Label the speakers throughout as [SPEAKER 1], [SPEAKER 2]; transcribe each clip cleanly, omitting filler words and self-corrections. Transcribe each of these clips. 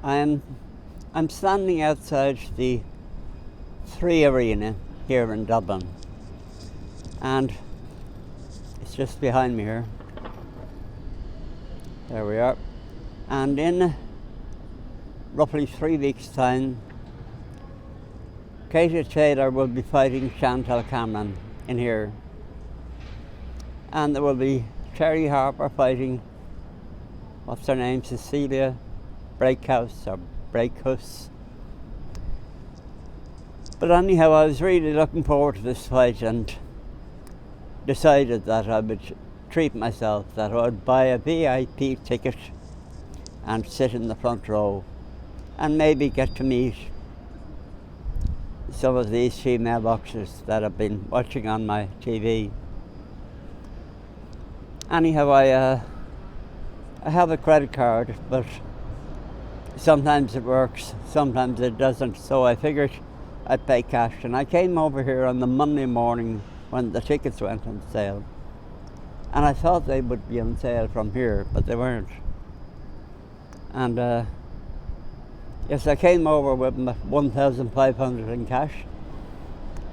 [SPEAKER 1] I'm standing outside the 3 Arena here in Dublin, and it's just behind me here. There we are. And in roughly 3 weeks' time, Katie Taylor will be fighting Chantelle Cameron in here. And there will be Terry Harper fighting, what's her name, Cecilia Breakhouse or Breakhus. But anyhow, I was really looking forward to this fight and decided that I would treat myself, that I would buy a VIP ticket and sit in the front row and maybe get to meet some of these female boxers that I've been watching on my TV. Anyhow, I have a credit card, but sometimes it works, sometimes it doesn't, so I figured I'd pay cash. And I came over here on the Monday morning when the tickets went on sale, and I thought they would be on sale from here, but they weren't. And yes, I came over with 1,500 in cash,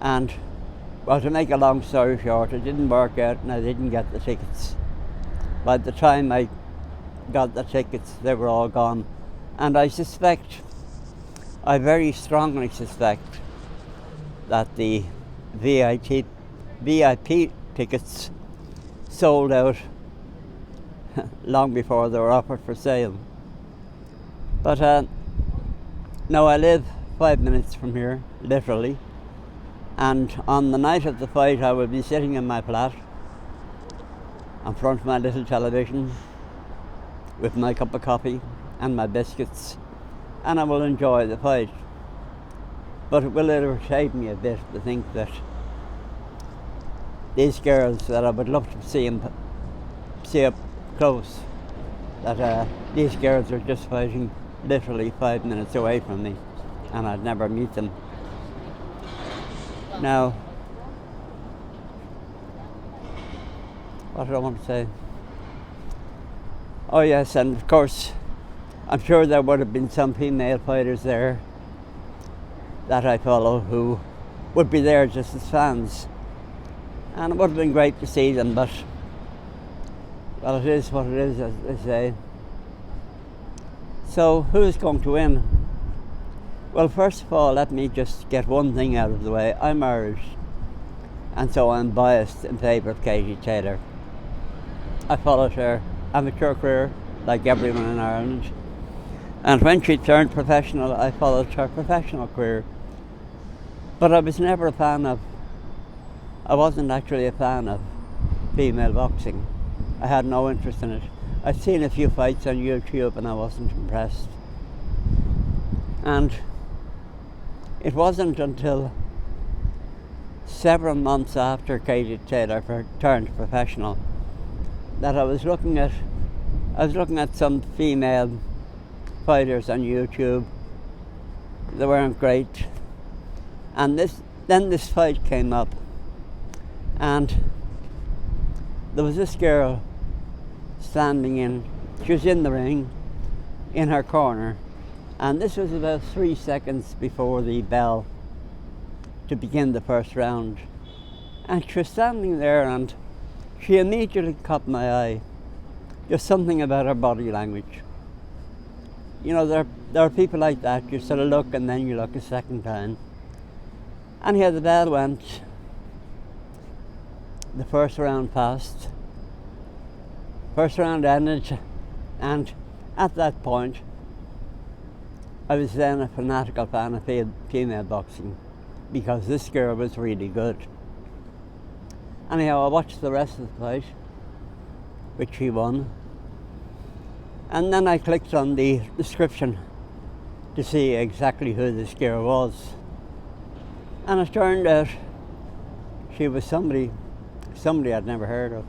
[SPEAKER 1] and well, to make a long story short, it didn't work out and I didn't get the tickets. By the time I got the tickets, they were all gone. And I very strongly suspect that the VIP tickets sold out long before they were offered for sale. But now I live 5 minutes from here, literally, and on the night of the fight I will be sitting in my flat in front of my little television with my cup of coffee and my biscuits, and I will enjoy the fight. But it will irritate me a bit to think that these girls that I would love to see up close, that these girls are just fighting literally 5 minutes away from me, and I'd never meet them. Now, what did I want to say? Oh yes, and of course, I'm sure there would have been some female fighters there that I follow who would be there just as fans. And it would have been great to see them, but, well, it is what it is, as they say. So, who's going to win? Well, first of all, let me just get one thing out of the way. I'm Irish, and so I'm biased in favour of Katie Taylor. I followed her amateur career, like everyone in Ireland. And when she turned professional, I followed her professional career. But I was never I wasn't actually a fan of female boxing. I had no interest in it. I'd seen a few fights on YouTube and I wasn't impressed. And it wasn't until several months after Katie Taylor turned professional that I was looking at some female fighters on YouTube. They weren't great. And then this fight came up, and there was this girl standing she was in the ring, in her corner, and this was about 3 seconds before the bell to begin the first round. And she was standing there, and she immediately caught my eye. Just something about her body language. You know, there are people like that, you sort of look and then you look a second time. And here the bell went. The first round passed. First round ended, and at that point, I was then a fanatical fan of female boxing, because this girl was really good. Anyhow, I watched the rest of the fight, which she won. And then I clicked on the description to see exactly who this girl was. And it turned out she was somebody I'd never heard of,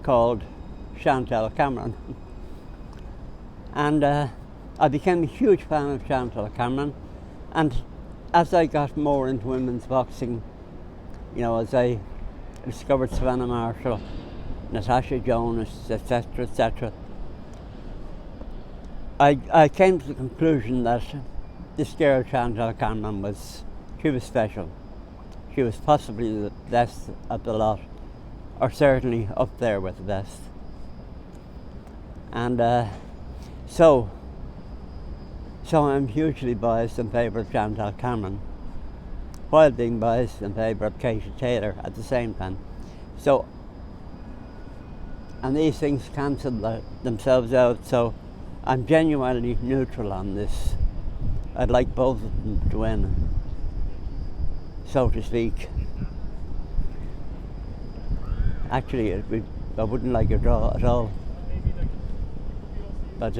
[SPEAKER 1] called Chantelle Cameron. And I became a huge fan of Chantelle Cameron. And as I got more into women's boxing, you know, as I discovered Savannah Marshall, Natasha Jonas, etc., etc., I came to the conclusion that this girl, Chantelle Cameron, she was special. She was possibly the best of the lot, or certainly up there with the best. And so I'm hugely biased in favour of Chantelle Cameron, while being biased in favour of Katie Taylor at the same time. So, and these things cancel themselves out, so I'm genuinely neutral on this. I'd like both of them to win, so to speak. Actually, I wouldn't like a draw at all. But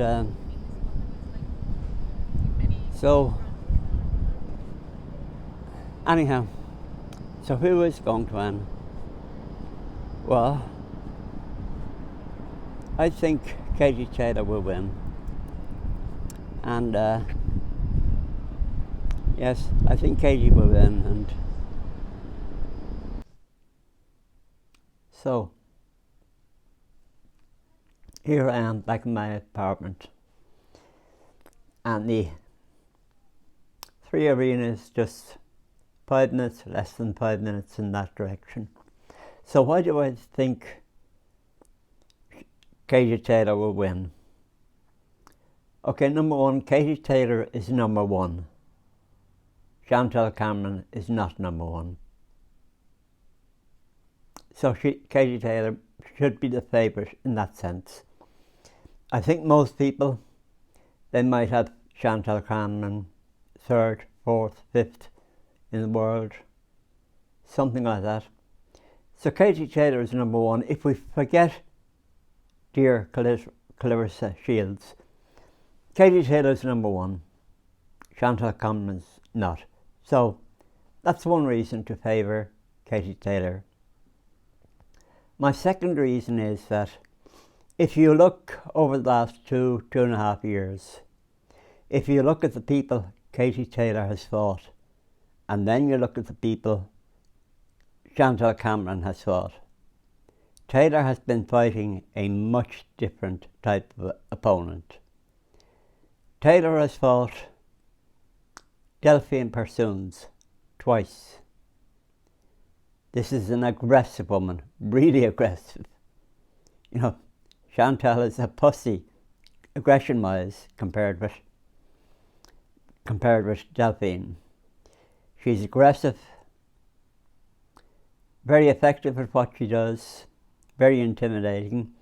[SPEAKER 1] so anyhow, so who is going to win? Well, I think Katie Taylor will win. And yes, I think Katie will win. And so here I am back in my apartment, and the 3 arenas just 5 minutes, less than 5 minutes in that direction. So why do I think Katie Taylor will win? Okay, number one, Katie Taylor is number one. Chantelle Cameron is not number one. So Katie Taylor should be the favourite in that sense. I think most people, they might have Chantelle Cameron 3rd, 4th, 5th in the world, something like that. So Katie Taylor is number one. If we forget dear Clarissa Shields, Katie Taylor's number one. Chantelle Cameron's not. So that's one reason to favour Katie Taylor. My second reason is that if you look over the last 2.5 years, if you look at the people Katie Taylor has fought, and then you look at the people Chantelle Cameron has fought, Taylor has been fighting a much different type of opponent. Taylor has fought Delphine Persoons twice. This is an aggressive woman, really aggressive. You know, Chantelle is a pussy, aggression-wise, compared with Delphine. She's aggressive, very effective at what she does, very intimidating,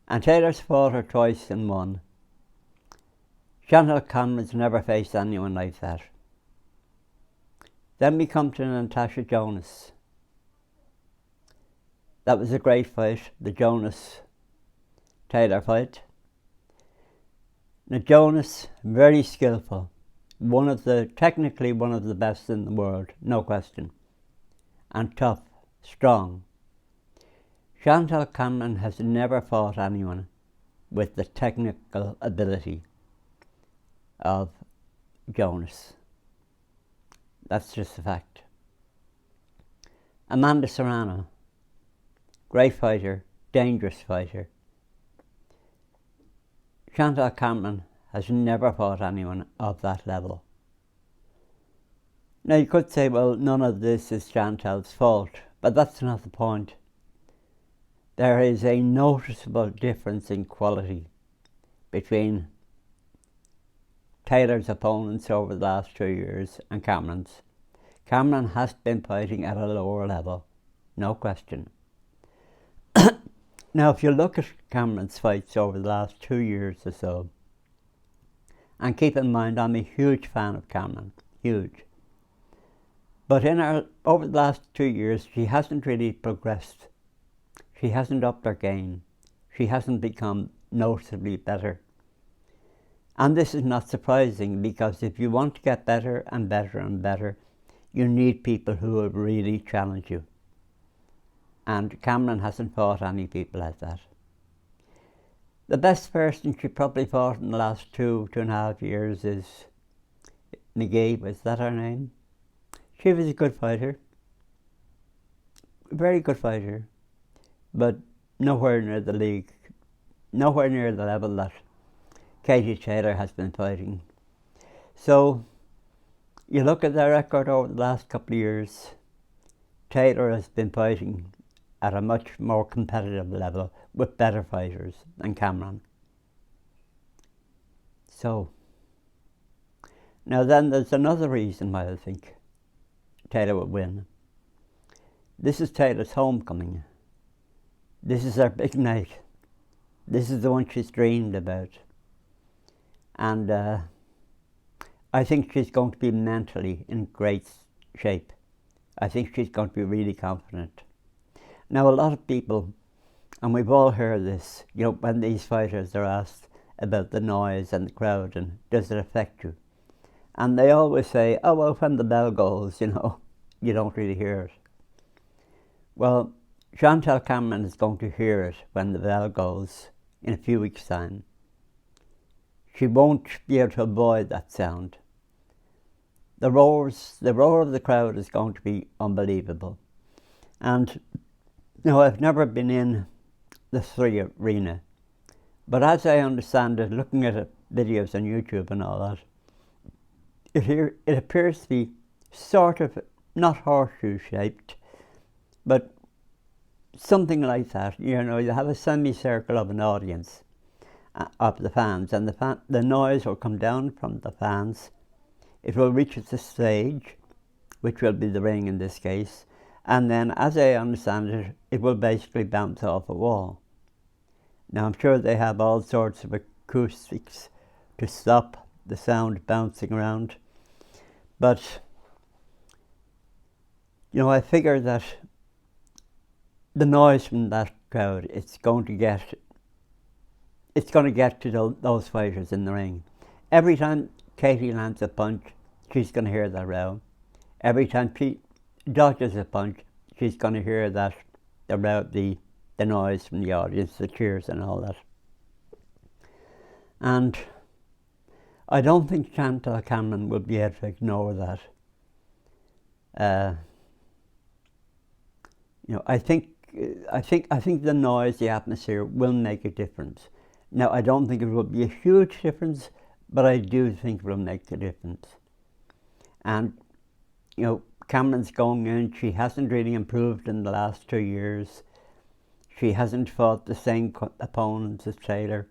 [SPEAKER 1] and Taylor's fought her twice and won. Chantelle Cameron's never faced anyone like that. Then we come to Natasha Jonas. That was a great fight, the Jonas-Taylor fight. Now Jonas, very skillful, technically one of the best in the world, no question, and tough, strong. Chantelle Cameron has never fought anyone with the technical ability of Jonas. That's just a fact. Amanda Serrano, great fighter, dangerous fighter. Chantelle Cameron has never fought anyone of that level. Now you could say, well, none of this is Chantelle's fault, but that's not the point. There is a noticeable difference in quality between Taylor's opponents over the last 2 years and Cameron's. Cameron has been fighting at a lower level, no question. Now, if you look at Cameron's fights over the last 2 years or so, and keep in mind I'm a huge fan of Cameron, huge. But over the last 2 years, she hasn't really progressed. She hasn't upped her game. She hasn't become noticeably better. And this is not surprising, because if you want to get better and better and better, you need people who will really challenge you. And Cameron hasn't fought any people like that. The best person she probably fought in the last 2.5 years is McGee. Was that her name? She was a good fighter. Very good fighter. But nowhere near the league. Nowhere near the level that Katie Taylor has been fighting. So you look at their record over the last couple of years, Taylor has been fighting at a much more competitive level with better fighters than Cameron. So, now then there's another reason why I think Taylor will win. This is Taylor's homecoming. This is her big night. This is the one she's dreamed about. And I think she's going to be mentally in great shape. I think she's going to be really confident. Now, a lot of people, and we've all heard this, when these fighters are asked about the noise and the crowd and does it affect you? And they always say, oh, well, when the bell goes, you don't really hear it. Well, Chantelle Cameron is going to hear it when the bell goes in a few weeks' time. She won't be able to avoid that sound. The roar of the crowd is going to be unbelievable. And, I've never been in the Three Arena, but as I understand it, looking at videos on YouTube and all that, it appears to be sort of not horseshoe shaped, but something like that. You have a semicircle of an audience of the fans, and the noise will come down from the fans. It will reach the stage, which will be the ring in this case, and then, as I understand it, it will basically bounce off a wall. Now, I'm sure they have all sorts of acoustics to stop the sound bouncing around, but I figure that the noise from that crowd, it's going to get to those fighters in the ring. Every time Katie lands a punch, she's going to hear that row. Every time she dodges a punch, she's going to hear that the noise from the audience, the cheers and all that. And I don't think Chantelle Cameron will be able to ignore that. I think the noise, the atmosphere will make a difference. Now, I don't think it will be a huge difference, but I do think it will make a difference. And, Cameron's going in, she hasn't really improved in the last 2 years. She hasn't fought the same opponents as Taylor.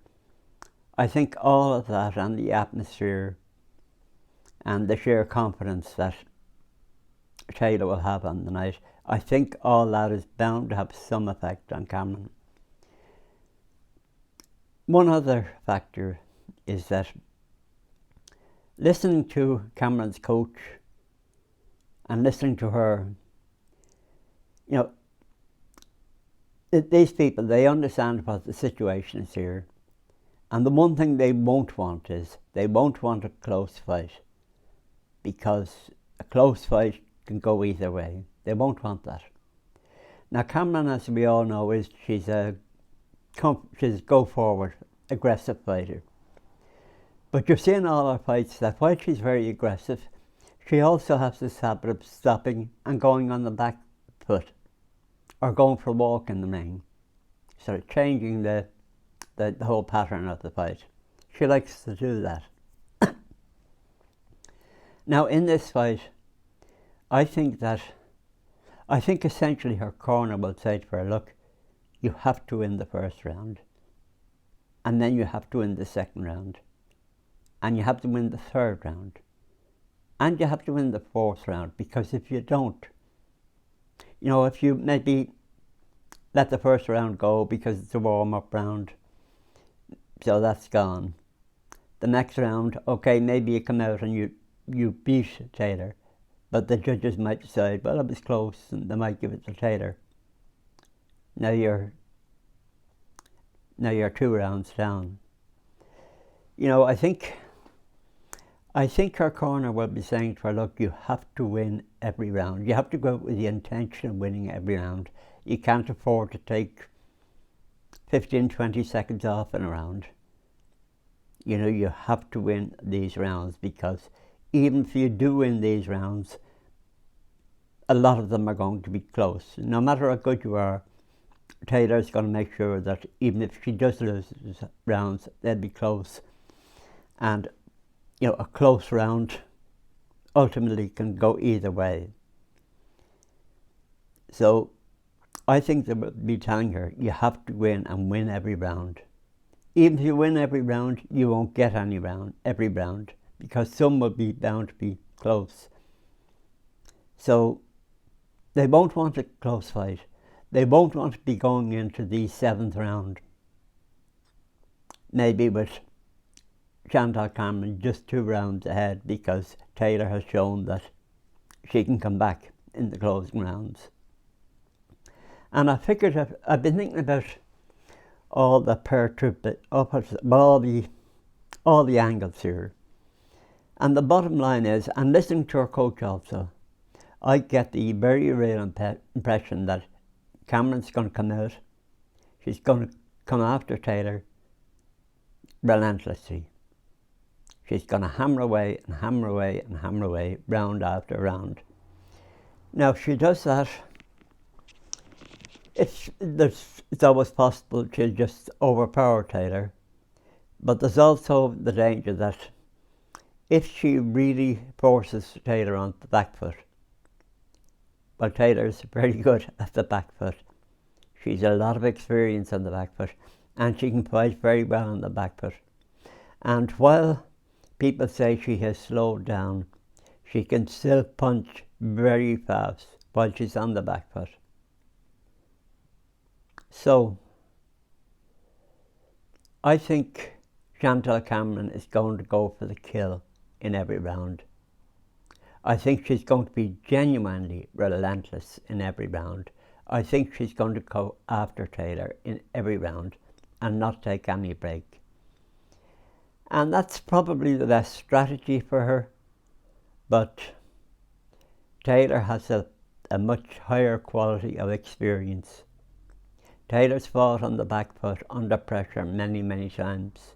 [SPEAKER 1] I think all of that and the atmosphere and the sheer confidence that Taylor will have on the night, I think all that is bound to have some effect on Cameron. One other factor is that listening to Cameron's coach and listening to her, these people, they understand what the situation is here. And the one thing they won't want is, they won't want a close fight, because a close fight can go either way. They won't want that. Now, Cameron, as we all know, she's a go-forward, aggressive fighter. But you see in all her fights that while she's very aggressive, she also has this habit of stopping and going on the back foot, or going for a walk in the ring, sort of changing the whole pattern of the fight. She likes to do that. Now, in this fight, I think essentially her corner will say to her, look, you have to win the first round, and then you have to win the second round, and you have to win the third round, and you have to win the fourth round, because if you don't, if you maybe let the first round go because it's a warm-up round, so that's gone. The next round, okay, maybe you come out and you beat Taylor, but the judges might decide, well, it was close, and they might give it to Taylor. Now you're 2 rounds down. I think her corner will be saying to her, look, you have to win every round. You have to go out with the intention of winning every round. You can't afford to take 15, 20 seconds off in a round. You have to win these rounds, because even if you do win these rounds, a lot of them are going to be close. No matter how good you are, Taylor's going to make sure that even if she does lose rounds, they'll be close. And, you know, a close round ultimately can go either way. So I think they would be telling her, you have to win and win every round. Even if you win every round, you won't get every round, because some will be bound to be close. So they won't want a close fight. They won't want to be going into the 7th round, maybe with Chantelle Cameron just 2 rounds ahead, because Taylor has shown that she can come back in the closing rounds. And I figured I've been thinking about all the all the angles here. And the bottom line is, and listening to her coach also, I get the very real impression that Cameron's going to come out. She's going to come after Taylor relentlessly. She's going to hammer away and hammer away and hammer away, round after round. Now, if she does that, it's always possible she'll just overpower Taylor. But there's also the danger that if she really forces Taylor on the back foot, well, Taylor's very good at the back foot. She's a lot of experience on the back foot, and she can fight very well on the back foot. And while people say she has slowed down, she can still punch very fast while she's on the back foot. So I think Chantelle Cameron is going to go for the kill in every round. I think she's going to be genuinely relentless in every round. I think she's going to go after Taylor in every round and not take any break. And that's probably the best strategy for her. But Taylor has a much higher quality of experience. Taylor's fought on the back foot under pressure many, many times.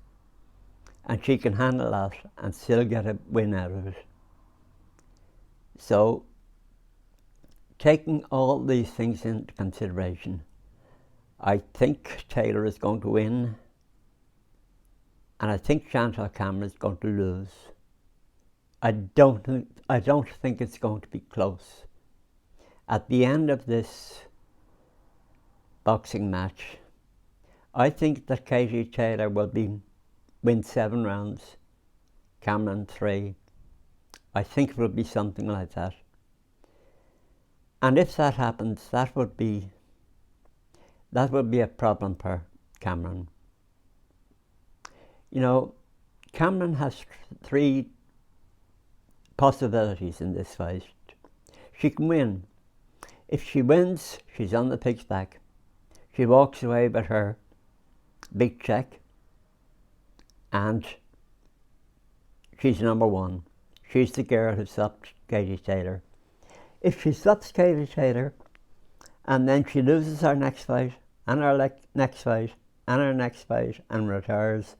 [SPEAKER 1] And she can handle that and still get a win out of it. So, taking all these things into consideration, I think Taylor is going to win, and I think Chantelle Cameron is going to lose. I don't think it's going to be close. At the end of this boxing match, I think that Katie Taylor will win 7 rounds, Cameron 3. I think it will be something like that. And if that happens, that would be a problem for Cameron. You know, Cameron has 3 possibilities in this fight. She can win. If she wins, she's on the pig's back. She walks away with her big check, and she's number 1. She's the girl who stopped Katie Taylor. If she stops Katie Taylor, and then she loses her next fight, and her next fight, and her next fight, and retires,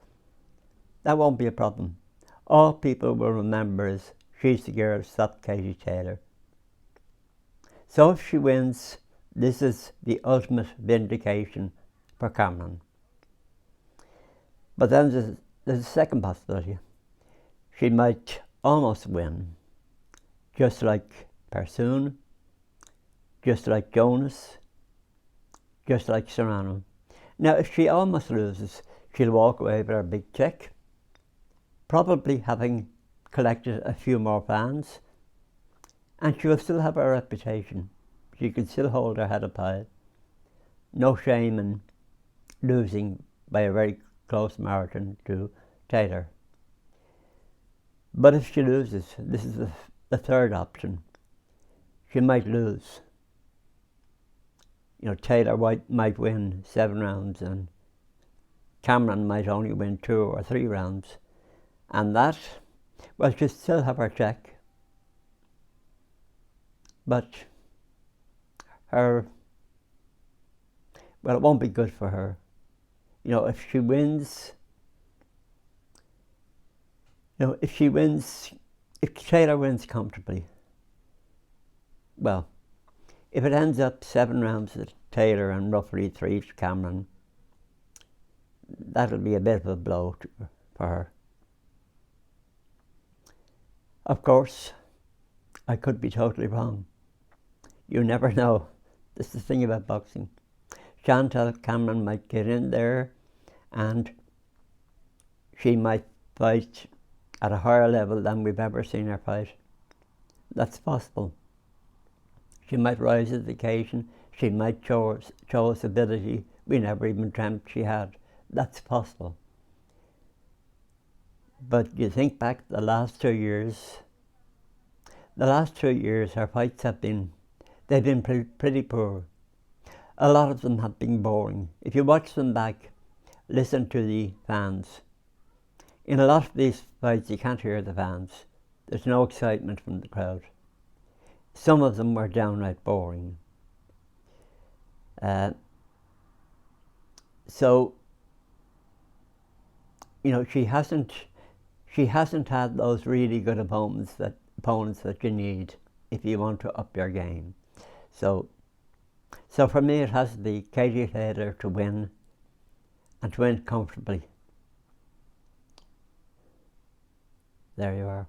[SPEAKER 1] that won't be a problem. All people will remember is she's the girl who stopped Katie Taylor. So if she wins, this is the ultimate vindication for Cameron. But then there's a second possibility. She might almost win, just like Persoon, just like Jonas, just like Serrano. Now, if she almost loses, she'll walk away with her big check, probably having collected a few more fans, and she will still have her reputation. She can still hold her head up high. No shame in losing by a very close margin to Taylor. But if she loses, this is the third option. She might lose. You know, Taylor might win 7 rounds and Cameron might only win 2 or 3 rounds. And that, well, she'll still have her check. But it won't be good for her. You know, if Taylor wins comfortably, well, if it ends up 7 rounds to Taylor and roughly 3 to Cameron, that'll be a bit of a blow for her. Of course, I could be totally wrong. You never know. This is the thing about boxing. Chantelle Cameron might get in there and she might fight at a higher level than we've ever seen her fight. That's possible. She might rise to the occasion. She might show us ability we never even dreamt she had. That's possible. But you think back the last 2 years, her fights they've been pretty poor. A lot of them have been boring. If you watch them back, listen to the fans. In a lot of these fights, you can't hear the fans. There's no excitement from the crowd. Some of them were downright boring. So, you know, she hasn't had those really good opponents that you need if you want to up your game. So for me, it has to be Katie Taylor to win, and to win comfortably. There you are.